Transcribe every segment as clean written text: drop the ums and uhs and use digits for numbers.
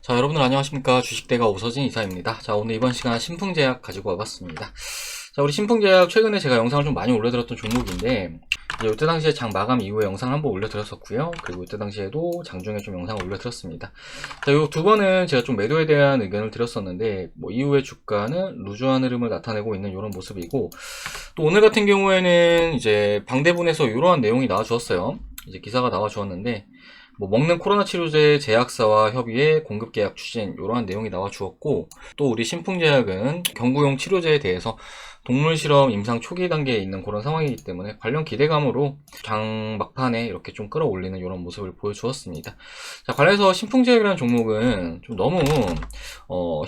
자, 여러분들 안녕하십니까. 주식대가 오서진 이사입니다. 자, 오늘 이번 시간 신풍제약 가지고 와봤습니다. 자, 우리 신풍제약 최근에 제가 영상을 좀 많이 올려드렸던 종목인데, 이제 이때 당시에 장 마감 이후에 영상을 한번 올려드렸었고요. 그리고 이때 당시에도 장중에 좀 영상을 올려드렸습니다. 자, 요 두 번은 제가 좀 매도에 대한 의견을 드렸었는데, 이후에 주가는 루즈한 흐름을 나타내고 있는 이런 모습이고, 또 오늘 같은 경우에는 이제 방대분에서 이러한 내용이 나와주었어요. 이제 기사가 나와주었는데, 먹는 코로나 치료제 제약사와 협의해 공급 계약 추진 이러한 내용이 나와 주었고, 또 우리 신풍제약은 경구용 치료제에 대해서 동물 실험 임상 초기 단계에 있는 그런 상황이기 때문에 관련 기대감으로 장 막판에 이렇게 좀 끌어올리는 이런 모습을 보여주었습니다. 자, 관련해서 신풍제약이라는 종목은 좀 너무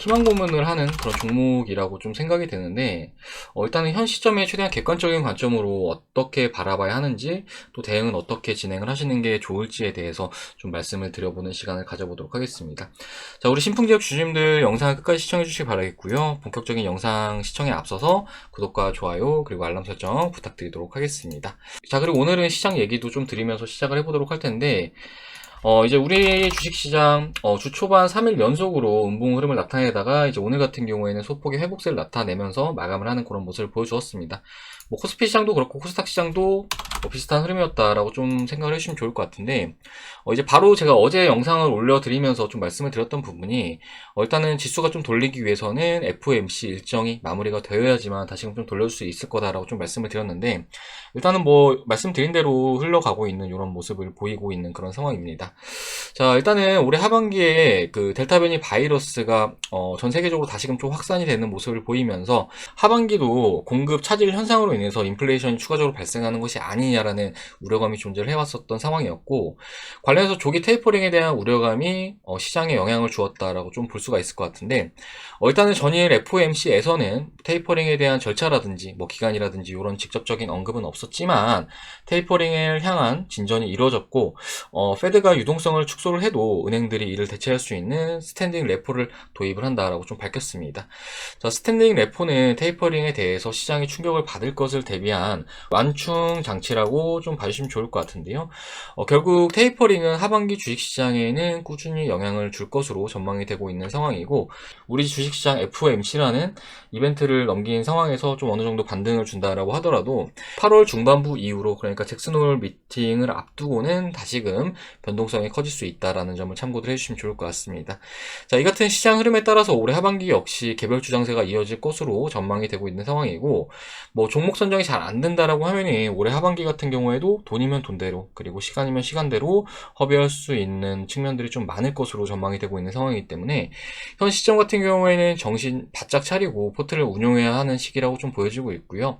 희망 고문을 하는 그런 종목이라고 좀 생각이 되는데, 일단은 현 시점에 최대한 객관적인 관점으로 어떻게 바라봐야 하는지, 또 대응은 어떻게 진행을 하시는 게 좋을지에 대해서 좀 말씀을 드려보는 시간을 가져보도록 하겠습니다. 자, 우리 신풍제약 주주님들 영상을 끝까지 시청해 주시기 바라겠고요. 본격적인 영상 시청에 앞서서 구독과 좋아요 그리고 알람 설정 부탁드리도록 하겠습니다. 자, 그리고 오늘은 시장 얘기도 좀 드리면서 시작을 해보도록 할 텐데, 이제 우리 주식시장, 주 초반 3일 연속으로 음봉 흐름을 나타내다가, 이제 오늘 같은 경우에는 소폭의 회복세를 나타내면서 마감을 하는 그런 모습을 보여주었습니다. 코스피 시장도 그렇고, 코스닥 시장도 비슷한 흐름이었다라고 좀 생각을 해주시면 좋을 것 같은데, 이제 바로 제가 어제 영상을 올려드리면서 좀 말씀을 드렸던 부분이, 일단은 지수가 좀 돌리기 위해서는 FOMC 일정이 마무리가 되어야지만 다시금 좀 돌려줄 수 있을 거다라고 좀 말씀을 드렸는데, 일단은 말씀드린 대로 흘러가고 있는 이런 모습을 보이고 있는 그런 상황입니다. 자, 일단은 올해 하반기에 그 델타 변이 바이러스가 전 세계적으로 다시금 좀 확산이 되는 모습을 보이면서, 하반기도 공급 차질 현상으로 인해서 인플레이션이 추가적으로 발생하는 것이 아니냐라는 우려감이 존재를 해왔었던 상황이었고, 관련해서 조기 테이퍼링에 대한 우려감이 시장에 영향을 주었다라고 좀 볼 수가 있을 것 같은데, 일단은 전일 FOMC에서는 테이퍼링에 대한 절차라든지 기간이라든지 이런 직접적인 언급은 없었지만, 테이퍼링을 향한 진전이 이루어졌고, 페드가 유동성을 축소를 해도 은행들이 이를 대체할 수 있는 스탠딩 레포를 도입을 한다라고 좀 밝혔습니다. 자, 스탠딩 레포는 테이퍼링에 대해서 시장이 충격을 받을 것을 대비한 완충 장치라고 좀 봐주시면 좋을 것 같은데요. 결국 테이퍼링은 하반기 주식시장에는 꾸준히 영향을 줄 것으로 전망이 되고 있는 상황이고, 우리 주식시장 FOMC라는 이벤트를 넘긴 상황에서 좀 어느 정도 반등을 준다라고 하더라도 8월 중반부 이후로, 그러니까 잭슨홀 미팅을 앞두고는 다시금 변동성이 커질 수 있다라는 점을 참고를 해주시면 좋을 것 같습니다. 자, 이 같은 시장 흐름에 따라서 올해 하반기 역시 개별 주장세가 이어질 것으로 전망이 되고 있는 상황이고, 종목 선정이 잘 안 된다라고 하면은 올해 하반기 같은 경우에도 돈이면 돈대로, 그리고 시간이면 시간대로 허비할 수 있는 측면들이 좀 많을 것으로 전망이 되고 있는 상황이기 때문에, 현 시점 같은 경우에는 정신 바짝 차리고 포트를 운용해야 하는 시기라고 좀 보여지고 있고요.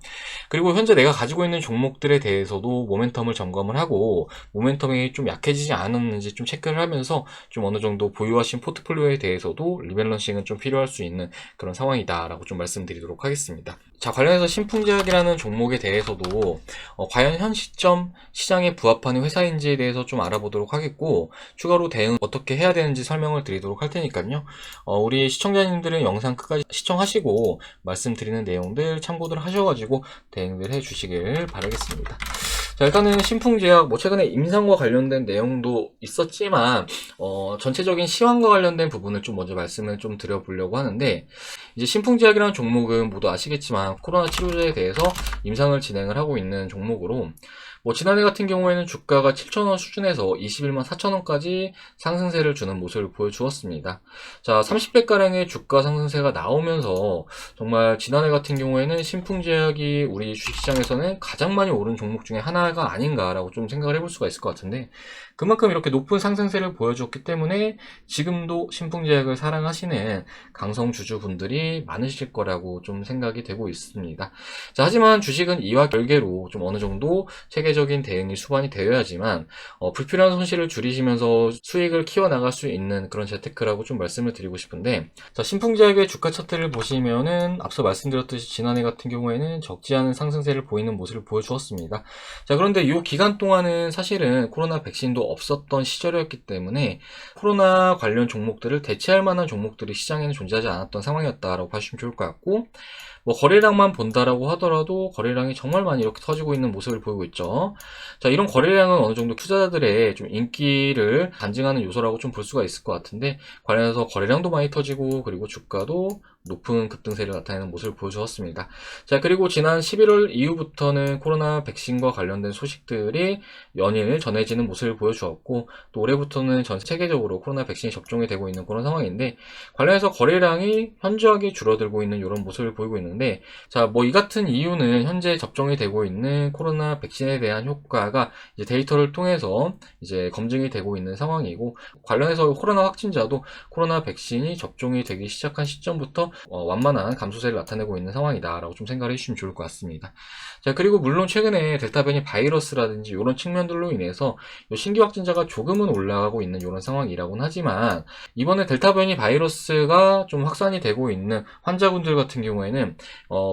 그리고 현재 내가 가지고 있는 종목들에 대해서도 모멘텀을 점검을 하고, 모멘텀이 좀 약해지지 않았는지 좀 체크를 하면서 좀 어느 정도 보유하신 포트폴리오에 대해서도 리밸런싱은 좀 필요할 수 있는 그런 상황이다라고 좀 말씀드리도록 하겠습니다. 자, 관련해서 신풍제약이라는 종목에 대해서도 과연 현 시점 시장에 부합하는 회사인지에 대해서 좀 알아보도록 하겠고, 추가로 대응 어떻게 해야 되는지 설명을 드리도록 할 테니까요. 우리 시청자님들은 영상 끝까지 시청하시고 말씀드리는 내용들 참고들 하셔가지고 대응들 해주시길 바라겠습니다. 자, 일단은 신풍제약 최근에 임상과 관련된 내용도 있었지만, 전체적인 시황과 관련된 부분을 좀 먼저 말씀을 좀 드려보려고 하는데, 이제 신풍제약이라는 종목은 모두 아시겠지만 코로나 치료제에 대해서 임상을 진행을 하고 있는 종목으로, 지난해 같은 경우에는 주가가 7,000원 수준에서 21만 4천원까지 상승세를 주는 모습을 보여주었습니다. 자, 30배가량의 주가 상승세가 나오면서 정말 지난해 같은 경우에는 신풍제약이 우리 주식시장에서는 가장 많이 오른 종목 중에 하나가 아닌가라고 좀 생각을 해볼 수가 있을 것 같은데, 그만큼 이렇게 높은 상승세를 보여줬기 때문에 지금도 신풍제약을 사랑하시는 강성 주주분들이 많으실 거라고 좀 생각이 되고 있습니다. 자, 하지만 주식은 이와 별개로 좀 어느 정도 체계적인 대응이 수반이 되어야지만 불필요한 손실을 줄이시면서 수익을 키워나갈 수 있는 그런 재테크라고 좀 말씀을 드리고 싶은데, 자, 신풍제약의 주가 차트를 보시면은 앞서 말씀드렸듯이 지난해 같은 경우에는 적지 않은 상승세를 보이는 모습을 보여주었습니다. 자, 그런데 이 기간 동안은 사실은 코로나 백신도 없었던 시절이었기 때문에 코로나 관련 종목들을 대체할 만한 종목들이 시장에는 존재하지 않았던 상황이었다라고 봐주시면 좋을 것 같고, 뭐 거래량만 본다라고 하더라도 거래량이 정말 많이 이렇게 터지고 있는 모습을 보이고 있죠. 자, 이런 거래량은 어느 정도 투자자들의 좀 인기를 반증하는 요소라고 좀 볼 수가 있을 것 같은데, 관련해서 거래량도 많이 터지고 그리고 주가도 높은 급등세를 나타내는 모습을 보여주었습니다. 자, 그리고 지난 11월 이후부터는 코로나 백신과 관련된 소식들이 연일 전해지는 모습을 보여주었고, 또 올해부터는 전 세계적으로 코로나 백신이 접종이 되고 있는 그런 상황인데, 관련해서 거래량이 현저하게 줄어들고 있는 이런 모습을 보이고 있는데, 자, 뭐 이 같은 이유는 현재 접종이 되고 있는 코로나 백신에 대한 효과가 이제 데이터를 통해서 이제 검증이 되고 있는 상황이고, 관련해서 코로나 확진자도 코로나 백신이 접종이 되기 시작한 시점부터 완만한 감소세를 나타내고 있는 상황이다라고 좀 생각을 해주시면 좋을 것 같습니다. 자, 그리고 물론 최근에 델타 변이 바이러스라든지 이런 측면들로 인해서 신규 확진자가 조금은 올라가고 있는 이런 상황이라고는 하지만, 이번에 델타 변이 바이러스가 좀 확산이 되고 있는 환자분들 같은 경우에는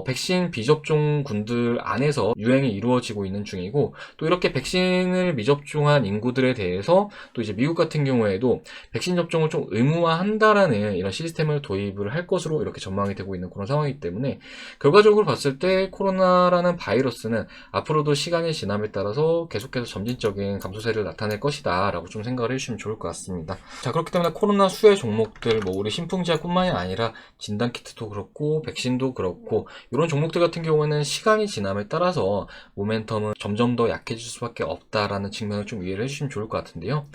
백신 비접종군들 안에서 유행이 이루어지고 있는 중이고, 또 이렇게 백신을 미접종한 인구들에 대해서 또 이제 미국 같은 경우에도 백신 접종을 좀 의무화한다라는 이런 시스템을 도입을 할 것으로 이렇게 전망이 되고 있는 그런 상황이기 때문에, 결과적으로 봤을 때 코로나라는 바이러스는 앞으로도 시간이 지남에 따라서 계속해서 점진적인 감소세를 나타낼 것이다 라고 좀 생각을 해주시면 좋을 것 같습니다. 자, 그렇기 때문에 코로나 수혜 종목들, 뭐 우리 신풍제약뿐만이 아니라 진단키트도 그렇고 백신도 그렇고 이런 종목들 같은 경우에는 시간이 지남에 따라서 모멘텀은 점점 더 약해질 수밖에 없다라는 측면을 좀 이해를 해주시면 좋을 것 같은데요.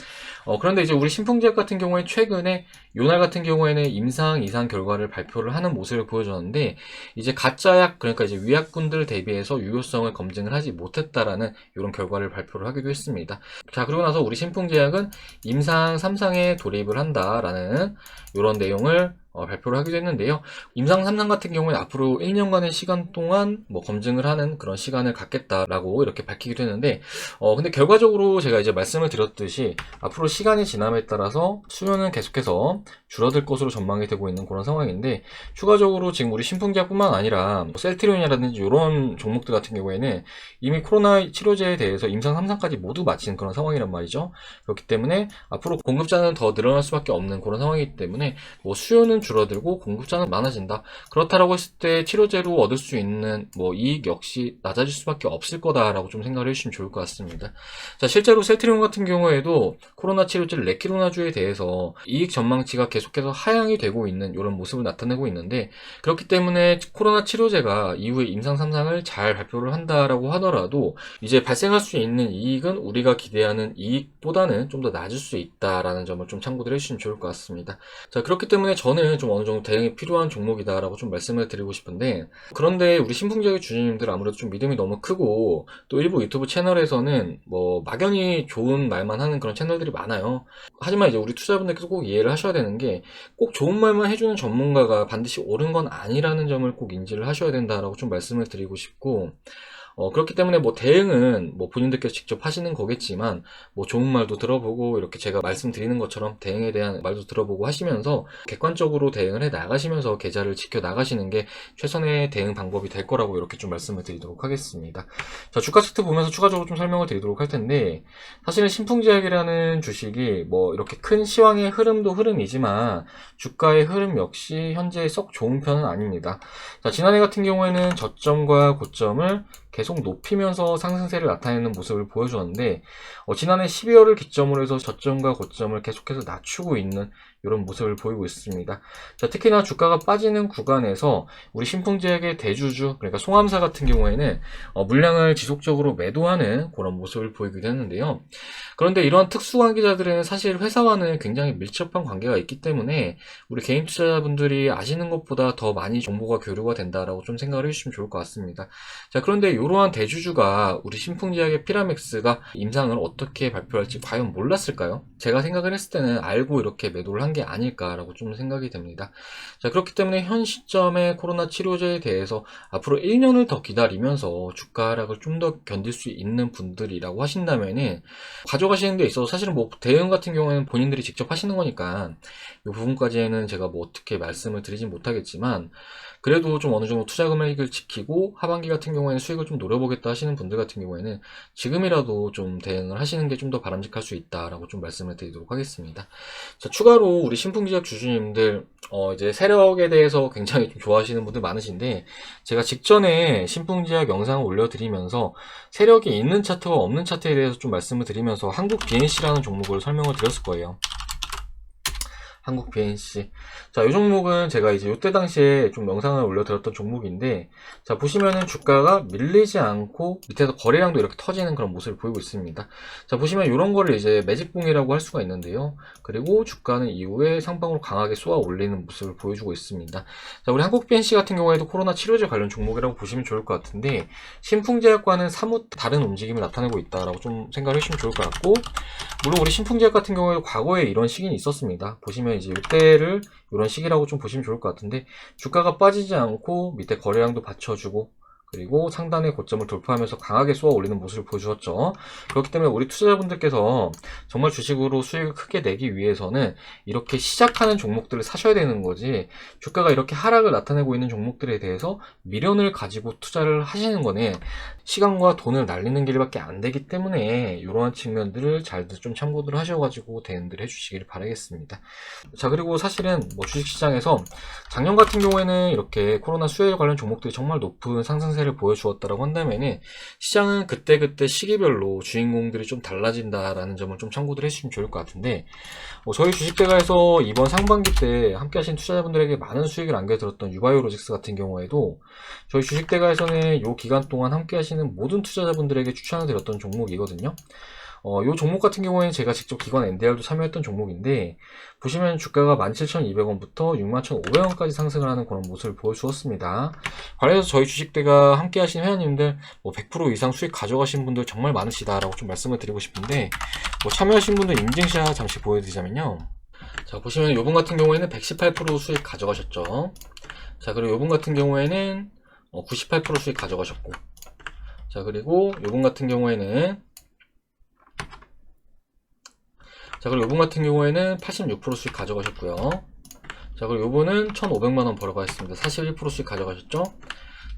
그런데 이제 우리 신풍제약 같은 경우에 최근에 요날 같은 경우에는 임상 이상 결과를 발표를 하는 모습을 보여줬는데, 이제 가짜약, 그러니까 이제 위약군들 대비해서 유효성을 검증을 하지 못했다라는 이런 결과를 발표를 하기도 했습니다. 자, 그러고 나서 우리 신풍제약은 임상 3상에 돌입을 한다라는 이런 내용을 발표를 하기도 했는데요. 임상 3상 같은 경우에 앞으로 1년간의 시간 동안 뭐 검증을 하는 그런 시간을 갖겠다라고 이렇게 밝히기도 했는데, 근데 결과적으로 제가 이제 말씀을 드렸듯이 앞으로 시간이 지남에 따라서 수요는 계속해서 줄어들 것으로 전망이 되고 있는 그런 상황인데, 추가적으로 지금 우리 신풍제약뿐만 아니라 뭐 셀트리온이라든지 이런 종목들 같은 경우에는 이미 코로나 치료제에 대해서 임상 3상까지 모두 마친 그런 상황이란 말이죠. 그렇기 때문에 앞으로 공급자는 더 늘어날 수밖에 없는 그런 상황이기 때문에 뭐 수요는 줄어들고 공급자는 많아진다. 그렇다라고 했을 때 치료제로 얻을 수 있는 뭐 이익 역시 낮아질 수밖에 없을 거다라고 좀 생각을 해주시면 좋을 것 같습니다. 자, 실제로 셀트리온 같은 경우에도 코로나 치료제 레키로나주에 대해서 이익 전망치가 계속해서 하향이 되고 있는 이런 모습을 나타내고 있는데, 그렇기 때문에 코로나 치료제가 이후에 임상 3상을 잘 발표를 한다라고 하더라도 이제 발생할 수 있는 이익은 우리가 기대하는 이익보다는 좀 더 낮을 수 있다라는 점을 좀 참고를 해주시면 좋을 것 같습니다. 자, 그렇기 때문에 저는 좀 어느 정도 대응이 필요한 종목이다라고 좀 말씀을 드리고 싶은데, 그런데 우리 신풍제약의 주주님들 아무래도 좀 믿음이 너무 크고, 또 일부 유튜브 채널에서는 뭐 막연히 좋은 말만 하는 그런 채널들이 많아요. 하지만 이제 우리 투자자분들께서 꼭 이해를 하셔야 되는 게, 꼭 좋은 말만 해주는 전문가가 반드시 옳은 건 아니라는 점을 꼭 인지를 하셔야 된다라고 좀 말씀을 드리고 싶고, 그렇기 때문에 뭐 대응은 뭐 본인들께서 직접 하시는 거겠지만, 뭐 좋은 말도 들어보고 이렇게 제가 말씀드리는 것처럼 대응에 대한 말도 들어보고 하시면서 객관적으로 대응을 해 나가시면서 계좌를 지켜 나가시는 게 최선의 대응 방법이 될 거라고 이렇게 좀 말씀을 드리도록 하겠습니다. 자, 주가 차트 보면서 추가적으로 좀 설명을 드리도록 할 텐데, 사실은 신풍제약이라는 주식이 뭐 이렇게 큰 시황의 흐름도 흐름이지만 주가의 흐름 역시 현재 썩 좋은 편은 아닙니다. 자, 지난해 같은 경우에는 저점과 고점을 계속 높이면서 상승세를 나타내는 모습을 보여주었는데, 지난해 12월을 기점으로 해서 저점과 고점을 계속해서 낮추고 있는 이런 모습을 보이고 있습니다. 자, 특히나 주가가 빠지는 구간에서 우리 신풍제약의 대주주, 그러니까 송암사 같은 경우에는 물량을 지속적으로 매도하는 그런 모습을 보이기도 했는데요. 그런데 이러한 특수관계자들은 사실 회사와는 굉장히 밀접한 관계가 있기 때문에 우리 개인 투자자분들이 아시는 것보다 더 많이 정보가 교류가 된다라고 좀 생각을 해주시면 좋을 것 같습니다. 자, 그런데 이러한 대주주가 우리 신풍제약의 피라맥스가 임상을 어떻게 발표할지 과연 몰랐을까요? 제가 생각을 했을 때는 알고 이렇게 매도를 한 게 아닐까라고 좀 생각이 됩니다. 자, 그렇기 때문에 현 시점에 코로나 치료제에 대해서 앞으로 1년을 더 기다리면서 주가 하락을 좀 더 견딜 수 있는 분들이라고 하신다면은, 가져가시는 데 있어서 사실은 뭐 대응 같은 경우에는 본인들이 직접 하시는 거니까 이 부분까지는 제가 뭐 어떻게 말씀을 드리진 못하겠지만, 그래도 좀 어느 정도 투자 금액을 지키고 하반기 같은 경우에는 수익을 좀 노려보겠다 하시는 분들 같은 경우에는 지금이라도 좀 대응을 하시는 게 좀 더 바람직할 수 있다라고 좀 말씀을 드리도록 하겠습니다. 자, 추가로 그리고 우리 신풍제약 주주님들 이제 세력에 대해서 굉장히 좀 좋아하시는 분들 많으신데, 제가 직전에 신풍제약 영상을 올려드리면서 세력이 있는 차트와 없는 차트에 대해서 좀 말씀을 드리면서 한국 BNC라는 종목을 설명을 드렸을 거예요. 한국 BNC. 자, 이 종목은 제가 이제 이때 당시에 좀 영상을 올려드렸던 종목인데, 자, 보시면은 주가가 밀리지 않고 밑에서 거래량도 이렇게 터지는 그런 모습을 보이고 있습니다. 자, 보시면 이런 거를 이제 매직봉이라고 할 수가 있는데요. 그리고 주가는 이후에 상방으로 강하게 쏘아 올리는 모습을 보여주고 있습니다. 자, 우리 한국 BNC 같은 경우에도 코로나 치료제 관련 종목이라고 보시면 좋을 것 같은데, 신풍제약과는 사뭇 다른 움직임을 나타내고 있다라고 좀 생각을 해주시면 좋을 것 같고, 물론 우리 신풍제약 같은 경우에도 과거에 이런 시기는 있었습니다. 보시면 이제 이때를 이런 시기라고 좀 보시면 좋을 것 같은데, 주가가 빠지지 않고 밑에 거래량도 받쳐주고, 그리고 상단의 고점을 돌파하면서 강하게 쏘아 올리는 모습을 보여주었죠. 그렇기 때문에 우리 투자자분들께서 정말 주식으로 수익을 크게 내기 위해서는 이렇게 시작하는 종목들을 사셔야 되는 거지, 주가가 이렇게 하락을 나타내고 있는 종목들에 대해서 미련을 가지고 투자를 하시는 거는 시간과 돈을 날리는 길밖에 안 되기 때문에, 이러한 측면들을 잘들 좀 참고들 하셔가지고 대응들 해주시길 바라겠습니다. 자, 그리고 사실은 뭐 주식시장에서 작년 같은 경우에는 이렇게 코로나 수혜 관련 종목들이 정말 높은 상승세를 보여주었다라고 한다면은, 시장은 그때그때 시기별로 주인공들이 좀 달라진다라는 점을 좀 참고들 해주시면 좋을 것 같은데, 저희 주식대가에서 이번 상반기 때 함께 하신 투자자분들에게 많은 수익을 안겨드렸던 유바이오로직스 같은 경우에도 저희 주식대가에서는 이 기간 동안 함께 하시는 모든 투자자분들에게 추천을 드렸던 종목이거든요. 이 종목 같은 경우에는 제가 직접 기관 NDR도 참여했던 종목인데, 보시면 주가가 17,200원부터 61,500원까지 상승을 하는 그런 모습을 보여주었습니다. 관련해서 저희 주식대가 함께 하신 회원님들 100% 이상 수익 가져가신 분들 정말 많으시다라고 좀 말씀을 드리고 싶은데, 참여하신 분들 인증샷 잠시 보여드리자면요. 자, 보시면 요분 같은 경우에는 118% 수익 가져가셨죠. 자, 그리고 요분 같은 경우에는 98% 수익 가져가셨고, 자, 그리고 요분 같은 경우에는 86% 수익 가져가셨고요. 자, 그리고 요분은 1,500만원 벌어가셨습니다. 41% 수익 가져가셨죠.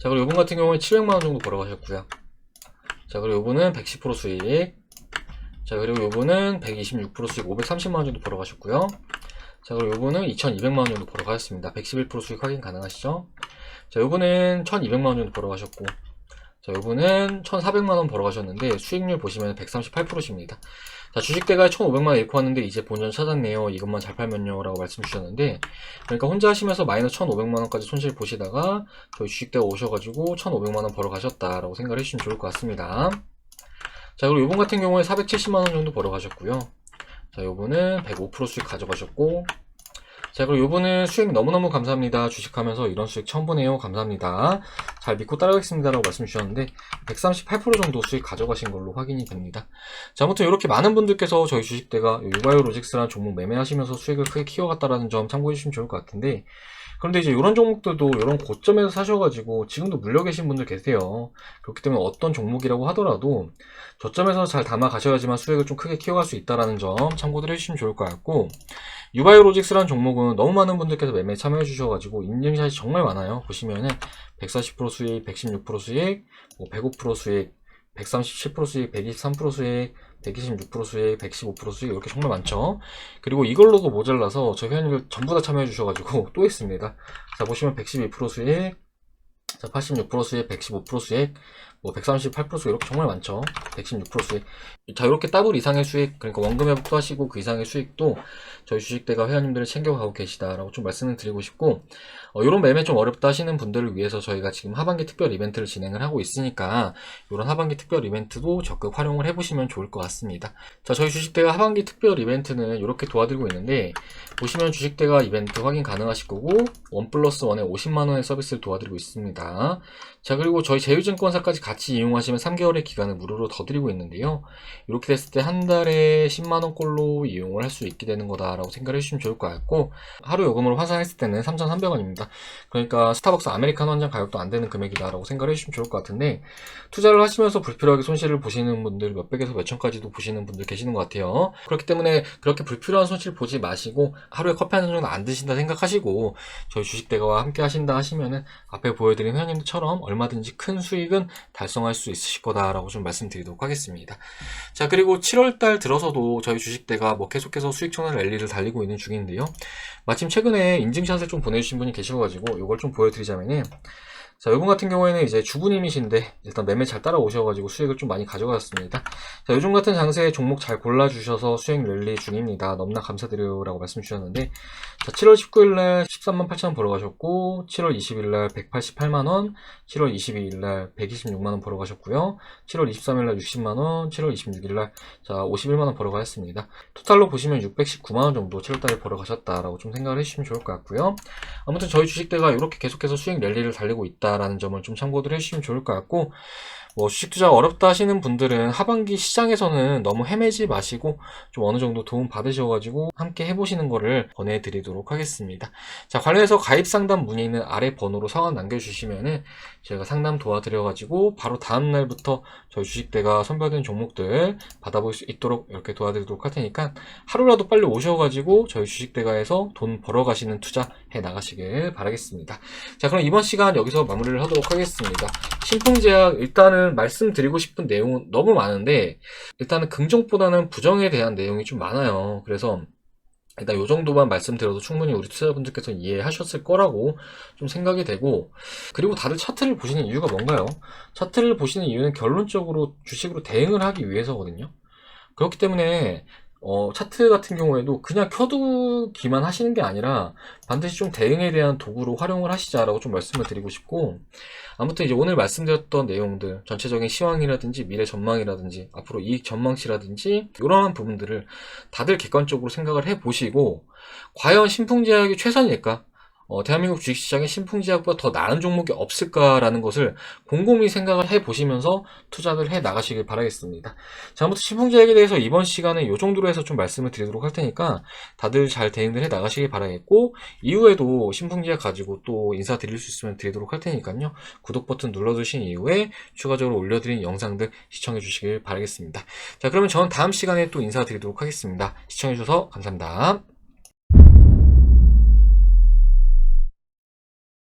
자, 그리고 요분 같은 경우에 700만원 정도 벌어가셨고요. 자, 그리고 요분은 110% 수익. 자, 그리고 요분은 126% 수익 530만원 정도 벌어가셨고요. 자, 그리고 요분은 2,200만원 정도 벌어가셨습니다. 111% 수익 확인 가능하시죠. 자, 요분은 1,200만원 정도 벌어가셨고, 자, 요분은 1,400만원 벌어가셨는데 수익률 보시면 138%십니다. 자, 주식대가에 1,500만원 잃고 왔는데 이제 본전 찾았네요. 이것만 잘 팔면요 라고 말씀 주셨는데, 그러니까 혼자 하시면서 마이너스 1,500만원까지 손실 보시다가 저희 주식대가 오셔가지고 1,500만원 벌어가셨다라고 생각을 해주시면 좋을 것 같습니다. 자, 그리고 요번 같은 경우에 470만원 정도 벌어가셨고요. 자, 요분은 105% 수익 가져가셨고, 자, 그리고 요분은 수익 너무너무 감사합니다. 주식하면서 이런 수익 처음 보네요. 감사합니다. 잘 믿고 따라가겠습니다 라고 말씀 주셨는데 138% 정도 수익 가져가신 걸로 확인이 됩니다. 자, 아무튼 이렇게 많은 분들께서 저희 주식대가 유바이오로직스라는 종목 매매하시면서 수익을 크게 키워갔다라는 점 참고해 주시면 좋을 것 같은데, 그런데 이제 이런 종목들도 이런 고점에서 사셔가지고 지금도 물려 계신 분들 계세요. 그렇기 때문에 어떤 종목이라고 하더라도 저점에서 잘 담아 가셔야지만 수익을 좀 크게 키워갈 수 있다는 점 참고들 해주시면 좋을 것 같고, 유바이오로직스라는 종목은 너무 많은 분들께서 매매 참여해 주셔가지고 인증샷이 정말 많아요. 보시면은 140% 수익, 116% 수익, 105% 수익, 137% 수익, 123% 수익, 126% 수익, 115% 수익, 이렇게 정말 많죠. 그리고 이걸로도 모자라서 저희 회원님들 전부 다 참여해 주셔가지고 또 있습니다. 자, 보시면 112% 수익, 자, 86% 수익, 115% 수익, 138% 수익, 이렇게 정말 많죠. 116% 수익. 자, 이렇게 더블 이상의 수익, 그러니까 원금 회복도 하시고 그 이상의 수익도 저희 주식대가 회원님들을 챙겨가고 계시다라고 좀 말씀을 드리고 싶고, 이런 매매 좀 어렵다 하시는 분들을 위해서 저희가 지금 하반기 특별 이벤트를 진행을 하고 있으니까 이런 하반기 특별 이벤트도 적극 활용을 해보시면 좋을 것 같습니다. 자, 저희 주식대가 하반기 특별 이벤트는 이렇게 도와드리고 있는데, 보시면 주식대가 이벤트 확인 가능하실 거고 1+1에 50만원의 서비스를 도와드리고 있습니다. 자, 그리고 저희 제휴증권사까지 같이 이용하시면 3개월의 기간을 무료로 더 드리고 있는데요. 이렇게 됐을 때 한 달에 10만원꼴로 이용을 할 수 있게 되는 거다라고 생각을 해주시면 좋을 것 같고, 하루 요금으로 환산했을 때는 3,300원입니다. 그러니까 스타벅스 아메리카노 한 잔 가격도 안 되는 금액이다라고 생각을 해주시면 좋을 것 같은데, 투자를 하시면서 불필요하게 손실을 보시는 분들 몇백에서 몇천까지도 보시는 분들 계시는 것 같아요. 그렇기 때문에 그렇게 불필요한 손실 보지 마시고 하루에 커피 한 잔 정도 안 드신다 생각하시고 저희 주식대가와 함께 하신다 하시면은 앞에 보여드린 회원님들처럼 얼마든지 큰 수익은 달성할 수 있으실 거다라고 좀 말씀드리도록 하겠습니다. 자, 그리고 7월달 들어서도 저희 주식대가 뭐 계속해서 수익 전환 랠리를 달리고 있는 중인데요. 마침 최근에 인증샷을 좀 보내주신 분이 계셔가지고 이걸 좀 보여드리자면은, 자, 이분 같은 경우에는 이제 주부님이신데 일단 매매 잘 따라오셔가지고 수익을 좀 많이 가져갔습니다. 자, 요즘 같은 장세에 종목 잘 골라주셔서 수익 랠리 중입니다. 너무나 감사드려요라고 말씀 주셨는데, 자, 7월 19일날 138,000원 벌어가셨고, 7월 20일날 188만원, 7월 22일날 126만원 벌어가셨고요, 7월 23일날 60만원, 7월 26일날 자 51만원 벌어가셨습니다. 토탈로 보시면 619만원 정도 7월달에 벌어가셨다라고 좀 생각을 해주시면 좋을 것 같고요. 아무튼 저희 주식대가 이렇게 계속해서 수익 랠리를 달리고 있다라는 점을 좀 참고를 해주시면 좋을 것 같고, 뭐 주식 투자 어렵다 하시는 분들은 하반기 시장에서는 너무 헤매지 마시고 좀 어느 정도 도움 받으셔가지고 함께 해보시는 거를 권해드리도록 하겠습니다. 자, 관련해서 가입 상담 문의 있는 아래 번호로 성함 남겨주시면은 제가 상담 도와드려가지고 바로 다음 날부터 저희 주식대가 선별된 종목들 받아볼 수 있도록 이렇게 도와드리도록 할 테니까 하루라도 빨리 오셔가지고 저희 주식대가에서 돈 벌어가시는 투자 해 나가시길 바라겠습니다. 자, 그럼 이번 시간 여기서 마무리를 하도록 하겠습니다. 신풍제약 일단은 말씀드리고 싶은 내용은 너무 많은데 일단은 긍정보다는 부정에 대한 내용이 좀 많아요. 그래서 일단 요 정도만 말씀드려도 충분히 우리 투자자분들께서 이해하셨을 거라고 좀 생각이 되고, 그리고 다들 차트를 보시는 이유가 뭔가요? 차트를 보시는 이유는 결론적으로 주식으로 대응을 하기 위해서거든요. 그렇기 때문에 차트 같은 경우에도 그냥 켜두기만 하시는 게 아니라 반드시 좀 대응에 대한 도구로 활용을 하시자라고 좀 말씀을 드리고 싶고, 아무튼 이제 오늘 말씀드렸던 내용들, 전체적인 시황이라든지 미래 전망이라든지 앞으로 이익 전망치라든지 이러한 부분들을 다들 객관적으로 생각을 해보시고, 과연 신풍제약이 최선일까? 대한민국 주식시장에 신풍제약보다 더 나은 종목이 없을까라는 것을 곰곰이 생각을 해보시면서 투자를 해 나가시길 바라겠습니다. 자, 아무튼 신풍제약에 대해서 이번 시간에 이 정도로 해서 좀 말씀을 드리도록 할 테니까 다들 잘 대응을 해 나가시길 바라겠고, 이후에도 신풍제약 가지고 또 인사드릴 수 있으면 드리도록 할 테니까요. 구독 버튼 눌러주신 이후에 추가적으로 올려드린 영상들 시청해 주시길 바라겠습니다. 자, 그러면 저는 다음 시간에 또 인사드리도록 하겠습니다. 시청해 주셔서 감사합니다.